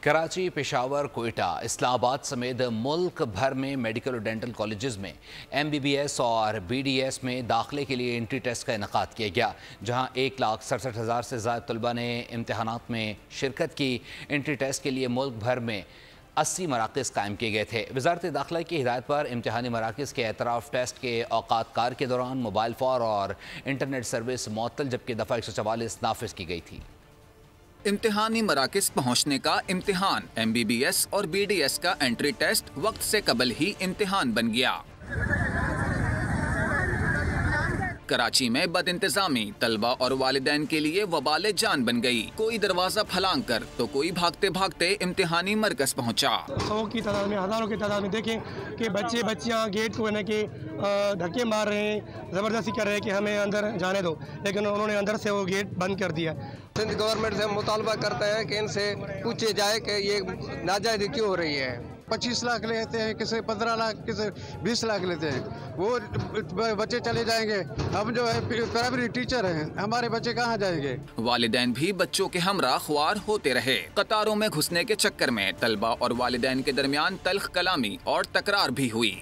कराची, पेशावर, कोयटा, इस्लामाबाद समेत मुल्क भर में मेडिकल और डेंटल कॉलेजेस में MBBS और BDS में दाखिले के लिए एंट्री टेस्ट का इनेकाद किया गया, जहां 1,67,000 से ज़्यादा तलबा ने इम्तहानात में शिरकत की। एंट्री टेस्ट के लिए मुल्क भर में 80 मराकज़ कायम किए गए थे। वज़ारत दाखिला की हिदायत पर इम्तहानी मराकज़ के एतराफ़ टेस्ट के औकात कार के दौरान मोबाइल फ़ोन और इंटरनेट सर्विस मुअत्तल, जबकि दफ़ा 144 नाफिज की गई थी। इम्तिहानी मराकज़ पहुँचने का इम्तिहान, MBBS और BDS का एंट्री टेस्ट वक्त से कबल ही इम्तिहान बन गया। कराची में बदइंतज़ामी तलबा और वालिदैन के लिए वबाल जान बन गई। कोई दरवाजा फलांग कर तो कोई भागते भागते इम्तिहानी मरकज पहुंचा। 100 की तादाद में, हज़ारों की तादाद में देखें कि बच्चियां गेट को धक्के मार रहे हैं, ज़बरदस्ती कर रहे हैं कि हमें अंदर जाने दो, लेकिन उन्होंने अंदर से वो गेट बंद कर दिया। सिंध गवर्नमेंट से मुतालबा करते हैं कि इनसे पूछे जाए कि ये नाजायज़ क्यों हो रही है। 25 लाख लेते हैं, किसी 15 लाख, किसी 20 लाख लेते हैं। वो बच्चे चले जाएंगे। हम जो है प्राइमरी टीचर हैं, हमारे बच्चे कहाँ जाएंगे। वालिदैन भी बच्चों के हमरा ख्वार होते रहे। कतारों में घुसने के चक्कर में तलबा और वालिदैन के दरमियान तल्ख कलामी और तकरार भी हुई।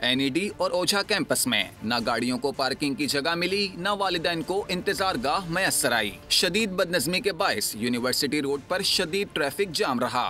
NED और ओझा कैंपस में न गाड़ियों को पार्किंग की जगह मिली, न वालिदैन को इंतजार गाह मैसर आई। शदीद बदनज़मी के बायस यूनिवर्सिटी रोड पर शदीद ट्रैफिक जाम रहा।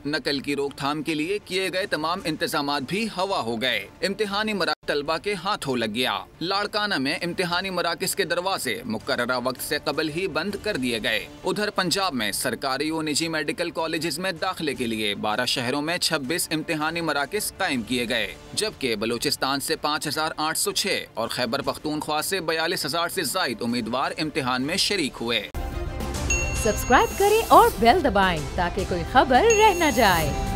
नकल की रोकथाम के लिए किए गए तमाम इंतजामात भी हवा हो गए। इम्तिहानी मराकज़ तलबा के हाथों लग गया। लाड़काना में इम्तिहानी मराकज़ के दरवाजे मुकर्ररा वक्त से कबल ही बंद कर दिए गए। उधर पंजाब में सरकारी और निजी मेडिकल कॉलेजेस में दाखिले के लिए 12 शहरों में 26 इम्तिहानी मराकज़ कायम किए गए, जबकि बलूचिस्तान से 5,806 और खैबर पख्तूनख्वा से 42,000 से ज़ायद उम्मीदवार इम्तिहान में शरीक हुए। सब्सक्राइब करें और बेल दबाएं ताकि कोई खबर रह न जाए।